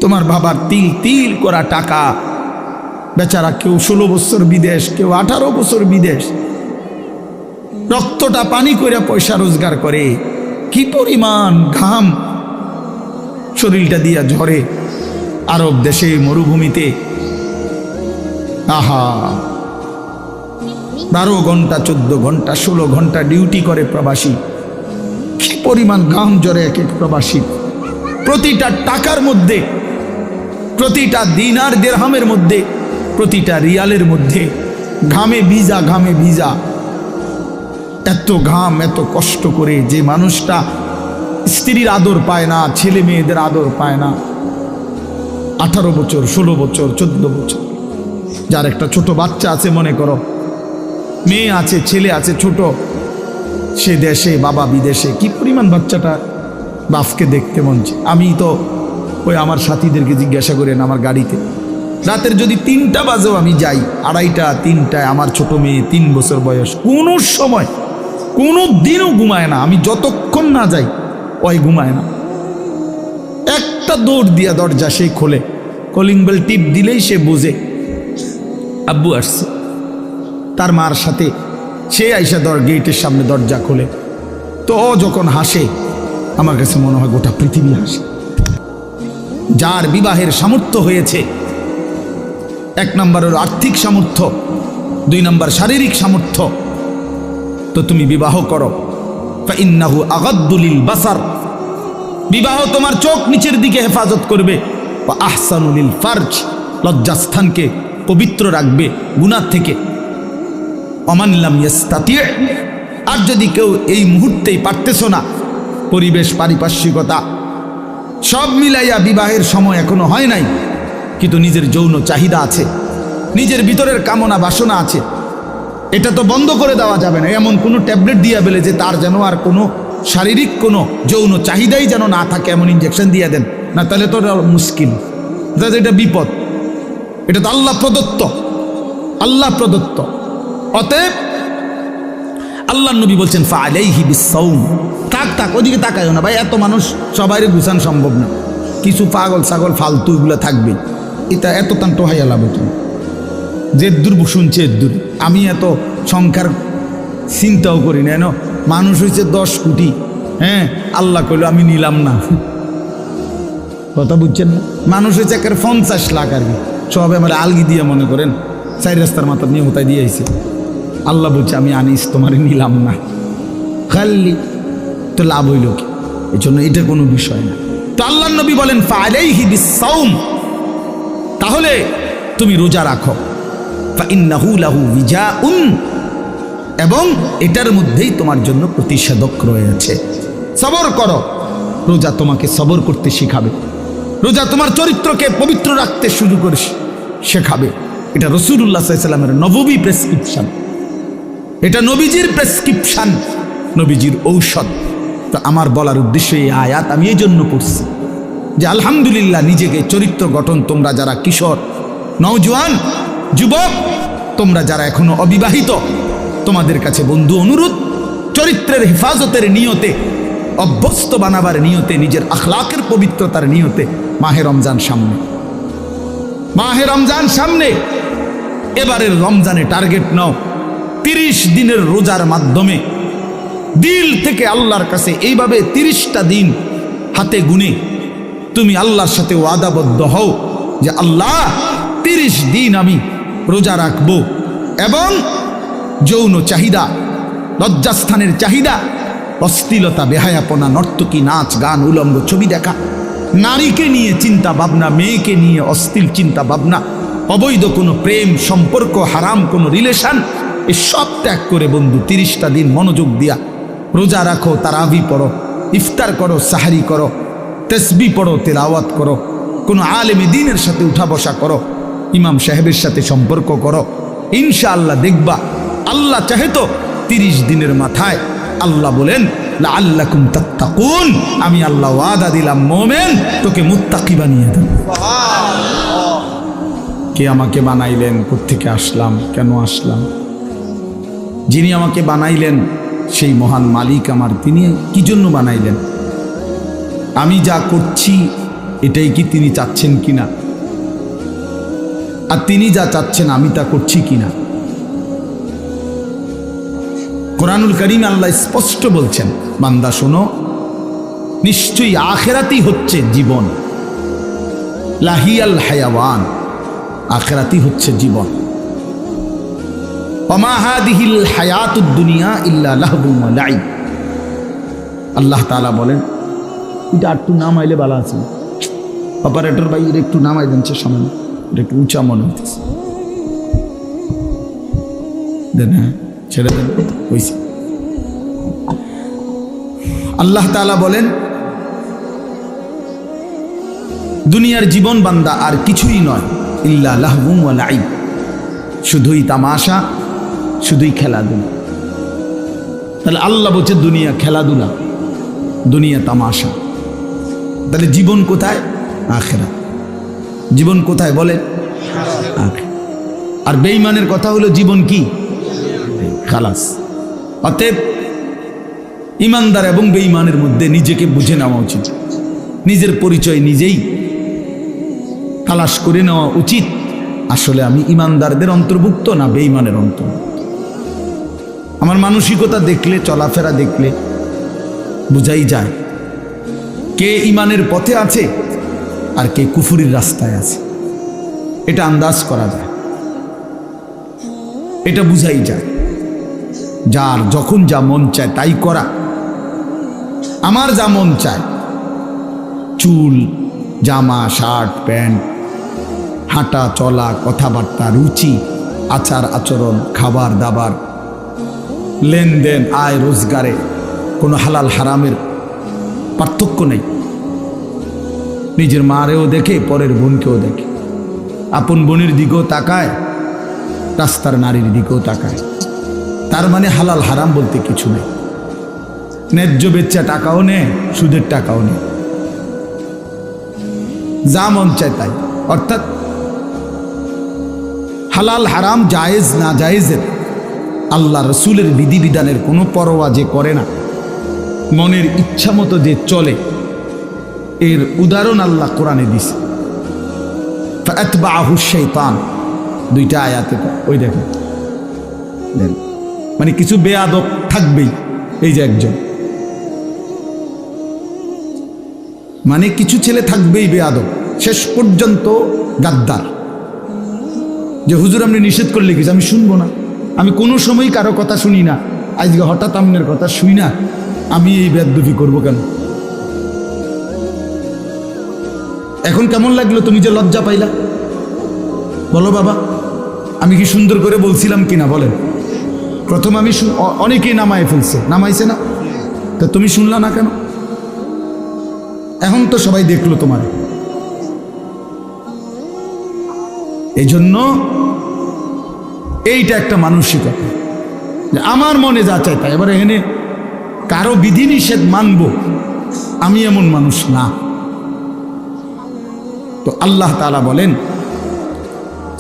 তোমার বাবার তিল তিল করা টাকা, বেচারা কেউ 16 বছর বিদেশ, কেউ 18 বছর বিদেশ, রক্তটা পানি করে পয়সা রোজগার করে, কি পরিমাণ ঘাম শরীরটা দিয়া ঝরে আরব দেশে মরুভূমিতে। আহা, 12 ঘন্টা 14 ঘন্টা 16 ঘন্টা ডিউটি করে প্রবাসী, কি পরিমাণ ঘাম ঝরে এক এক প্রবাসী। প্রতিটা টাকার মধ্যে, প্রতিটা দিনার দিরহামের মধ্যে, প্রতিটা রিয়ালের মধ্যে ঘামে ভিজা, ঘামে ভিজা। এত ঘাম, এত কষ্ট করে যে মানুষটা স্ত্রীর আদর পায় না, ছেলে মেয়েদের আদর পায় না, 18 বছর 16 বছর 14 বছর, যার একটা ছোট বাচ্চা আছে, মনে করো মেয়ে আছে, ছেলে আছে ছোট, সে দেশে, বাবা বিদেশে, কি পরিমাণ বাচ্চাটা বাপকে দেখতে মন চায়। আমি তো ওই আমার সাথীদেরকে জিজ্ঞাসা করেন, আমার গাড়িতে রাতের যদি 3টা বাজেও আমি যাই, 2:30 3টায়, আমার ছোট মেয়ে 3 বছর বয়স, কোনো সময় কোনো দিনও ঘুমায় না। আমি যতক্ষণ না যাই ওই ঘুমায় না। একটা দৌড় দিয়া দরজা সে খোলে, কলিং বেল টিপ দিলেই সে বোঝে আব্বু আসছে। তার মার সাথে সে আইসা গেটের সামনে দরজা খোলে, তো ও যখন হাসে আমার কাছে মনে হয় গোটা পৃথিবী হাসে। যার বিবাহের সামর্থ্য হয়েছে, 1 নম্বর হলো আর্থিক সামর্থ্য, 2 নম্বর শারীরিক সামর্থ্য, তো তুমি বিবাহ করো। ফাইন্নাহু আগাদ্দু লিল বাসার, বিবাহ তোমার চোখ নিচের দিকে হেফাজত করবে। ওয়া আহসানু লিল ফারজ, লজ্জাস্থানকে পবিত্র রাখবে গুনাহ থেকে। ওমান লাম ইয়াস্তাতি, আর যদি কেউ এই মুহূর্তেই পারতেছো না, পরিবেশ পারিপার্শ্বিকতা সব মিলাইয়া বিবাহের সময় এখনো হয় নাই, কিন্তু নিজের যৌন চাহিদা আছে, নিজের ভিতরের কামনা বাসনা আছে, এটা তো বন্ধ করে দেওয়া যাবে না। এমন কোনো ট্যাবলেট দিয়া বেলে যে তার যেন আর কোনো শারীরিক কোনো যৌন চাহিদাই যেন না থাকে, এমন ইঞ্জেকশন দিয়ে দেন না, তাহলে তো মুশকিল, এটা বিপদ। এটা তো আল্লাহ প্রদত্ত, আল্লাহ প্রদত্ত। অতএব আল্লাহ নবী বলছেন ফাআলাইহি বিসসাওম, থাক ওদিকে তাকায়ও না ভাই, এত মানুষ সবাইরে গুছান সম্ভব না, কিছু পাগল ছাগল ফালতু এগুলো থাকবে, এটা এত তান টোহাইয়া লাভ তুমি যে দূর শুনছে দূর। আমি এত সংখ্যার চিন্তাও করি না, মানুষ হয়েছে 10 কোটি, হ্যাঁ আল্লাহ কইল আমি নিলাম না, কথা বুঝছেন না? মানুষ হয়েছে একের 50 লাখ আর কি, সব আমার আলগি দিয়ে মনে করেন 4 রাস্তার মাথা নিয়ে হতায় দিয়ে আইছে। আল্লাহ বলছে আমি আনিস তোমার নিলাম না, খালি তো লাভ হইল কি? এই জন্য এটা কোনো বিষয় না। তো আল্লাহ নবী বলেন ফাআলাইহি বিসসাওম, তাহলে তুমি রোজা রাখো। ফাইন্নাহু লাহু বিজাউন, এবং এটার মধ্যেই তোমার জন্য প্রতিষেধক রয়েছে। সবর করো, রোজা তোমাকে সবর করতে শেখাবে, রোজা তোমার চরিত্রকে পবিত্র রাখতে শুরু করে শেখাবে। এটা রাসূলুল্লাহ সাল্লাল্লাহু আলাইহি ওয়াসাল্লামের নববী প্রেসক্রিপশন, এটা নবীজির প্রেসক্রিপশন, নবীজির ঔষধ। তো আমার বলার উদ্দেশ্য এই আয়াত আমি এই জন্য পড়ছি যে আলহামদুলিল্লাহ, নিজেকে চরিত্র গঠন, তোমরা যারা কিশোর, নওজোয়ান, যুবক, তোমরা যারা এখনো অবিবাহিত, তোমাদের কাছে বন্ধু অনুরোধ, চরিত্রের হেফাজতের নিয়তে, অভ্যস্ত বানাবার নিয়তে, নিজের আখলাকের পবিত্রতার নিয়তে মাহে রমজান সামনে, মাহে রমজান সামনে, এবারের রমজানে টার্গেট নাও 30 দিনের রোজার মাধ্যমে দিল থেকে আল্লাহর কাছে এইভাবে 30টা দিন হাতে গুনে তুমি আল্লাহর সাথে ওয়াদাবদ্ধ হও যে আল্লাহ 30 দিন আমি রোজা রাখবো, এবং যৌন চাহিদা, লজ্জাস্থানের চাহিদা, অশ্লীলতা, বেহায়াপনা, নর্তকী, নাচ গান, উলঙ্গ ছবি দেখা, নারীকে নিয়ে চিন্তা ভাবনা, মেয়েকে নিয়ে অশ্লীল চিন্তা ভাবনা, অবৈধ কোনো প্রেম সম্পর্ক, হারাম কোনো রিলেশন, এসব ত্যাগ করে বন্ধু 30টা দিন মনোযোগ দিয়া রোজা রাখো, তারাবি পড়ো, ইফতার করো, সাহারি করো, তসবিহ পড়ো, তেলাওয়াত করো, কোনো আলেমে দ্বীনের সাথে উঠা বসা করো, ইমাম সাহেবের সাথে সম্পর্ক করো, ইনশাআল্লাহ দেখবা আল্লাহ চাহে তো 30 দিনের মাথায় আল্লাহ বলেন লাআল্লাকুম তাত্তাকুন, আমি আল্লাহ ওয়াদা দিলাম মুমিন তোকে মুত্তাকি বানিয়ে দেব। সুবহানাল্লাহ। কে আমাকে বানাইলেন, কোত্থেকে আসলাম, কেন আসলাম? যিনি আমাকে বানাইলেন সেই মহান মালিক আমার, তিনি কি জন্য বানাইলেন? আমি যা করছি এটাই কি তিনি চাচ্ছেন কিনা, আর তিনি যা চাচ্ছেন আমি তা করছি কিনা। কোরআনুল কারীম আল্লাহ স্পষ্ট বলছেন, বান্দা শোনো, নিশ্চয়ই আখিরাতই হচ্ছে জীবন, লাহিয়াল হায়াওয়ান, আখিরাতই হচ্ছে জীবন। ওমা হাদিহিল হায়াতুদ দুনিয়া ইল্লা লাহবুন ওয়া লাইব। আল্লাহ তাআলা বলেন, এটা একটু নামাইলে ভালো আছে, অপারেটর ভাই এর একটু নামাই দেন, সামনে এটা একটু উঁচা মনে হইতেছে, দেন, হ্যাঁ ছেড়ে দেন, হইছে। আল্লাহ তাআলা বলেন, দুনিয়ার জীবন বান্দা আর কিছুই নয়, ইল্লা লাহবুন ওয়া লাইব, শুধুই তামাশা, শুধুই খেলাধুলা। তাহলে আল্লাহ বলছে দুনিয়া খেলাধুলা, দুনিয়া তামাশা। তাহলে জীবন কোথায়? আখিরাত। জীবন কোথায় বলেন? আখিরাত। আর বেঈমানের কথা হলো জীবন কি? খালাস। অতএব ইমানদার এবং বেঈমানের মধ্যে নিজেকে বুঝে নেওয়া উচিত, নিজের পরিচয় নিজেই তালাশ করে নেওয়া উচিত। আসলে আমি ইমানদারদের অন্তর্ভুক্ত না বেঈমানের অন্তর্ভুক্ত। আমার মানসিকতা দেখলে, চলাফেরা দেখলে বুঝাই যায় কে ইমানের পথে আছে আর কে কুফুরির রাস্তায় আছে। এটা আন্দাজ করা যায়, এটা বুঝাই যায়। যার যখন যা মন চায় তাই করা। আমার যা মন চায়, চুল, জামা, শার্ট, প্যান্ট, হাঁটা চলা, কথাবার্তা, রুচি, আচার আচরণ, খাবার দাবার, লেনদেন, আয় রোজগারে কোনো হালাল হারামের পার্থক্য নেই। নিজের মারেও দেখে, পরের বোনকেও দেখে, আপন বোনের দিকেও তাকায়, রাস্তার নারীর দিকেও তাকায়। তার মানে হালাল হারাম বলতে কিছু নেই। ন্যায্য বেচ্চা টাকাও নেয়, সুদের টাকাও নেয়, যা মন চায় তাই। অর্থাৎ হালাল হারাম, জায়েজ না জায়েজের, আল্লাহ রসুলের বিধিবিধানের কোনো পরোয়া যে করে না, মনের ইচ্ছা মতো যে চলে, এর উদাহরণ আল্লাহ কোরআনে দিছে। ফাআতবাআহু শাইতান, দুইটা আয়াতে ওই দেখেন, মানে কিছু বেয়াদব থাকবেই। এই যে একজন, মানে কিছু ছেলে থাকবেই বেয়াদব, শেষ পর্যন্ত গাদ্দার। যে হুজুর আপনি নিষেধ করলে কিছু আমি শুনবো না, আমি কোনো সময় কারো কথা শুনি না, আজকে হঠাৎ আপনার কথা শুই না, আমি এই বেয়াদবি করবো কেন? এখন কেমন লাগলো? তুমি যে লজ্জা পাইলা, বলো বাবা, আমি কি সুন্দর করে বলছিলাম কিনা বলেন? প্রথম আমি অনেকেই নামায় ফেলছে, নামাইছে না? তা তুমি শুনলা না কেন? এখন তো সবাই দেখলো তোমার। এই জন্য এইটা একটা মানসিকতা, যে আমার মনে যা চাই তাই। এবার এখানে কারো বিধিনিষেধ মানব, আমি এমন মানুষ না। তো আল্লাহ তাআলা বলেন,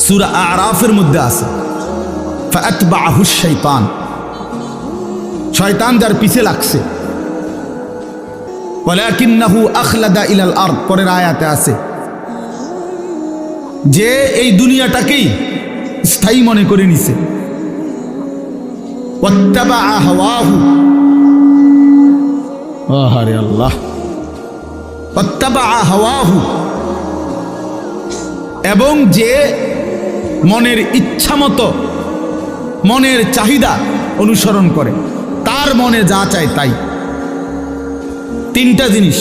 সূরা আরাফের মধ্যে আছে, ফাআতবাআহু শাইতান, শয়তান যার পিছে লাগছে। ওয়ালাকিন্নাহু আখলাদা ইলাল আরদ, পরের আয়াতে আছে যে এই দুনিয়াটাকেই স্থায়ী মনে করে নিছে। ওয়াত্তাবাআ হাওয়াহু, আহারে আল্লাহ, ওয়াত্তাবাআ হাওয়াহু, এবং যে মনের ইচ্ছা মতো, মনের চাহিদা অনুসরণ করে, তার মনে যা চায় তাই। তিনটা জিনিস,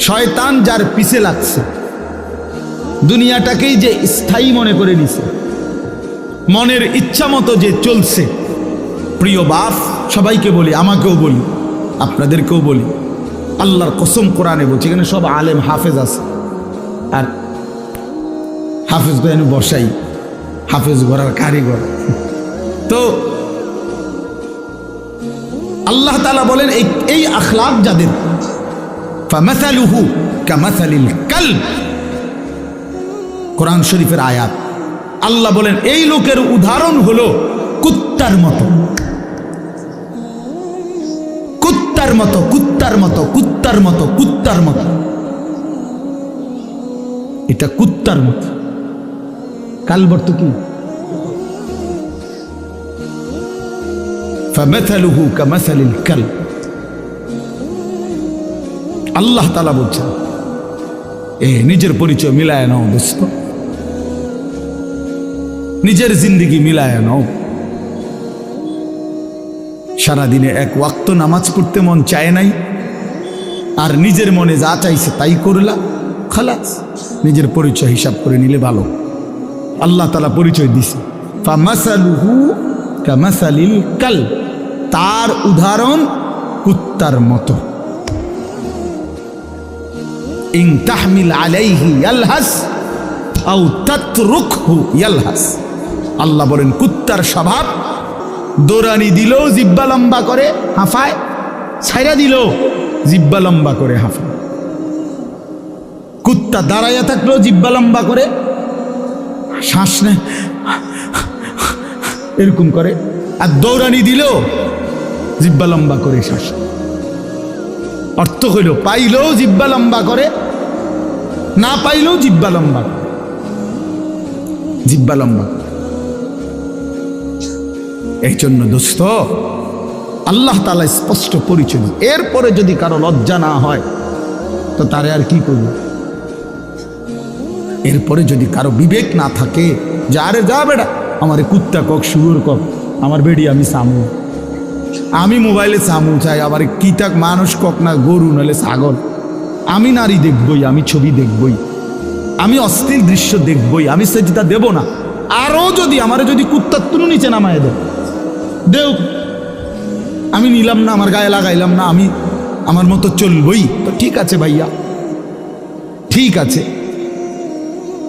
শয়তান যার পিছে লাগছে, দুনিয়াটাকেই যে স্থায়ী মনে করে নিছে, মনের ইচ্ছা মতো যে চলছে। প্রিয় বাপ, সবাইকে বলি, আমাকেও বলি, আপনাদেরকেও বলি, আল্লাহর কসম কোরআনে বলছি, এখানে সব আলেম হাফেজ আছে, আর হাফেজ তো এনে বসাই, হাফেজ গড়ার কারিগর। তো আল্লাহ তাআলা বলেন, এই আখলাক যাদের, ফামাসালুহু কামাসালিল কালব, কোরআন শরীফের আয়াত। আল্লাহ বলেন এই লোকের উদাহরণ হলো কুত্তার মতো, কুত্তার মতো, কুত্তার মতো, কুত্তার মতো, কুত্তার মতো। এটা কুত্তার মতো। কালবর্ত কি? فَمَثَلُهُ كَمَثَلِ الْكَلْبِ। আল্লাহ তাআলা বলছেন, নিজের পরিচয় মিলায় নাও দোস্ত, নিজের জিন্দেগি মিলায় নাও। সারাদিনে এক ওয়াক্ত নামাজ পড়তে মন চায় নাই, আর নিজের মনে যা চাইছে তাই করলা, খালাস। নিজের পরিচয় হিসাব করে নিলে ভালো। আল্লাহ তাআলা পরিচয় দিছে, ফামাসালুহু কামাসালিল কালব, তার উদাহরণ কুত্তার মতো। ইন তাহমিল আলাইহি ইয়ালহাস আও তাতরুকহু ইয়ালহাস। আল্লাহ বলেন কুত্তার স্বভাব, দৌড়ানি দিল জিব্বা লম্বা করে হাঁফায়, ছাইরা দিল জিব্বা লম্বা করে হাঁফায়। কুত্তা দাঁড়াইয়া থাকলেও জিব্বা লম্বা করে শ্বাস নেয় এরকম করে, আর দৌড়ানি দিল জিব্বা লম্বা করে শ্বাস। অর্থ হইল পাইলেও জিব্বা লম্বা করে, না পাইলেও জিব্বা লম্বা করে, জিব্বা লম্বা। এই জন্য দোস্ত আল্লাহ তাআলা স্পষ্ট পরিচয়। এরপরে যদি কারো লজ্জা না হয় তো তারে আর কি করবে? এরপরে যদি কারো বিবেক না থাকে যে আরে যা বেটা, আমার কুত্তা কক শুয়োর কক, আমার বেড়ি আমি সামু, আমি মোবাইলে সামু চাই, আবার কি তাক মানুষ কক না গরু নাহলে ছাগল, আমি নারী দেখবই, আমি ছবি দেখবই, আমি অশ্লীল দৃশ্য দেখবই, আমি সেজদা দেব না। আরও যদি আমারে যদি কুত্তার তুলু নিচে নামায় দেও, আমি নিলাম না, আমার গায়ে লাগাইলাম না, আমি আমার মতো চলবই, তো ঠিক আছে ভাইয়া, ঠিক আছে।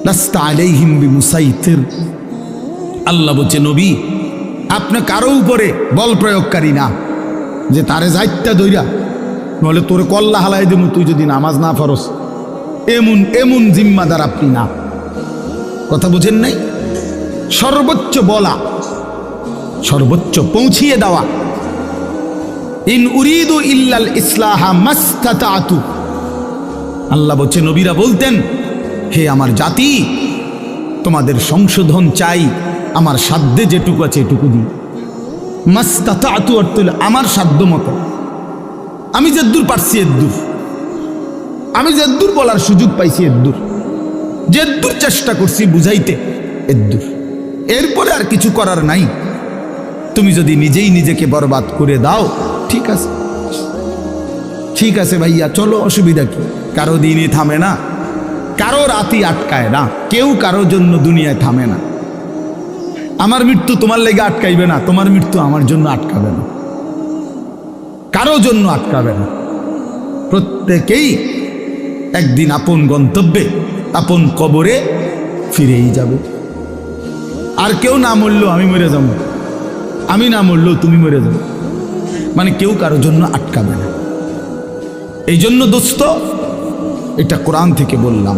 লাস্তা আলাইহিম বিমুসাইতির। আল্লাহ বলছে নবী আপনি কারো উপরে বল প্রয়োগকারী না, যে তারে যাইত্যা দইরা নলে তোরে কল্লা হালাই দেবো তুই যদি নামাজ না ফরস, এমন এমন জিম্মাদার আপনি না। কথা বুঝেন নাই? সর্বোচ্চ বলা, সর্বোচ্চ পৌঁছিয়ে দেওয়া। ইন উরিদু ইল্লাল ইসলাহা মাস্তাতাতু। আল্লাহ বলছে নবীরা বলতেন, হে আমার জাতি, তোমাদের সংশোধন চাই, আমার সাধ্যে যেটুকু আছে এটুকু দিই। মাস্তাতাতু অর্থ হলো আমার সাধ্য মতো, আমি যেদূর পারছি এদূর, আমি যেদূর বলার সুযোগ পাইছি এদূর, যেদূর চেষ্টা করছি বুঝাইতে এদূর, এরপরে আর কিছু করার নাই। তুমি যদি নিজেই নিজেকে বরবাদ করে দাও, ঠিক আছে, ঠিক আছে ভাইয়া, চলো, অসুবিধা কি? কারো দিনই থামে না, কারো রাতই আটকায় না, কেউ কারোর জন্য দুনিয়ায় থামে না। আমার মৃত্যু তোমার লেগে আটকাইবে না, তোমার মৃত্যু আমার জন্য আটকাবে না, কারো জন্য আটকাবে না। প্রত্যেকেই একদিন আপন গন্তব্যে, আপন কবরে ফিরেই যাবে। আর কেউ না মরলেও আমি মরে যাব, আমি না মরলেও তুমি মরে যাবে, মানে কেউ কারোর জন্য আটকাবে না। এই জন্য দোস্ত, এটা কোরআন থেকে বললাম।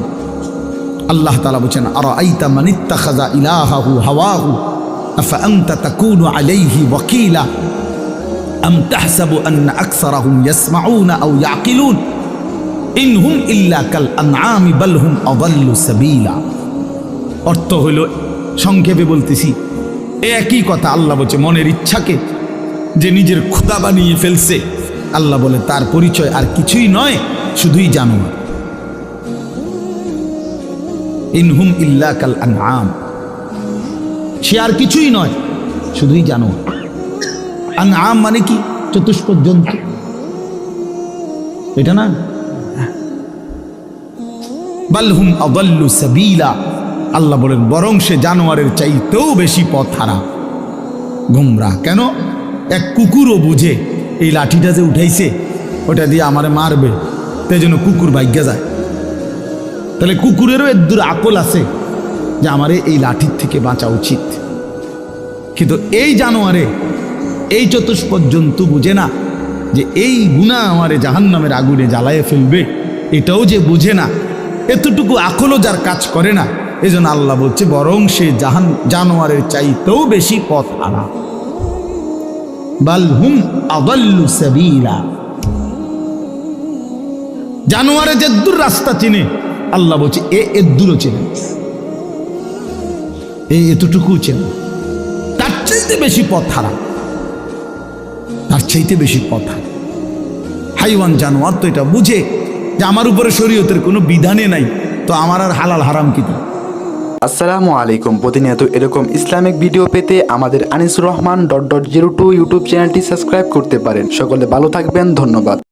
আল্লাহ তাআলা বলেন, আরাআইতা মান ইত্তাখাযা ইলাহাহু হাওয়াহু আফা আনতা তাকুনু আলাইহি ওয়াকিলা আম তাহসাবু আন্না আকসারাহুম ইয়াসমাউনা আও ইয়াকিলুন ইনহুম ইল্লা কাল আনআমি বাল হুম আযাল্লু সাবিলা। অর্থ হলো, সংক্ষেপে বলতেছি, একই কথা। আল্লাহ বলছে মনের ইচ্ছাকে যে নিজের খোদা বানিয়ে ফেলছে, আল্লাহ বলে তার পরিচয় আর কিছুই নয়, শুধুই জানোয়ার। ইনহুম ইল্লা কাল আনআম, সে আর কিছুই নয়, শুধুই জানোয়ার। আনআম মানে কি? চতুষ্পদ জন্তু, এটা না? বাল হুম আযাল্লু সাবিলা। আল্লাহ বলেন বরং সে জানোয়ারের চাইতেও বেশি পথ হারা, গুমরা। কেন? এক কুকুরও বুঝে এই লাঠিটা যে উঠাইছে ওটা দিয়ে আমারে মারবে, তাই জন্য কুকুর ভাগ্যা যায়। তাহলে কুকুরেরও এদূর আকল আছে যে আমারে এই লাঠির থেকে বাঁচা উচিত, কিন্তু এই জানোয়ারে, এই চতুষ্পদ জন্তু বুঝে না যে এই গুনাহ আমারে জাহান্নামের আগুনে জ্বালায়ে ফেলবে, এটাও যে বুঝে না, এতটুকু আকলও যার কাজ করে না। এই জন্য আল্লাহ বলছে বরং সে জানোয়ারের চাইতেও বেশি পথ হারা। বাল হুম আযাল্লু সাবিলা। জানোয়ারে যেদূর রাস্তা চিনে আল্লাহ বলছে এদুরও চেনে, এতটুকু চেনে, তার চাইতে বেশি পথ হারা, তার চাইতে বেশি পথ হারা। হাইওয়ান জানোয়ার তো এটা বুঝে যে আমার উপরে শরীয়তের কোনো বিধানে নাই, তো আমার আর হালাল হারাম কি? আসসালামু আলাইকুম। প্রতিনিয়ত এরকম ইসলামিক ভিডিও পেতে আমাদের আনিসুর রহমান .02 ইউটিউব চ্যানেলটি সাবস্ক্রাইব করতে পারেন। সকলে ভালো থাকবেন, ধন্যবাদ।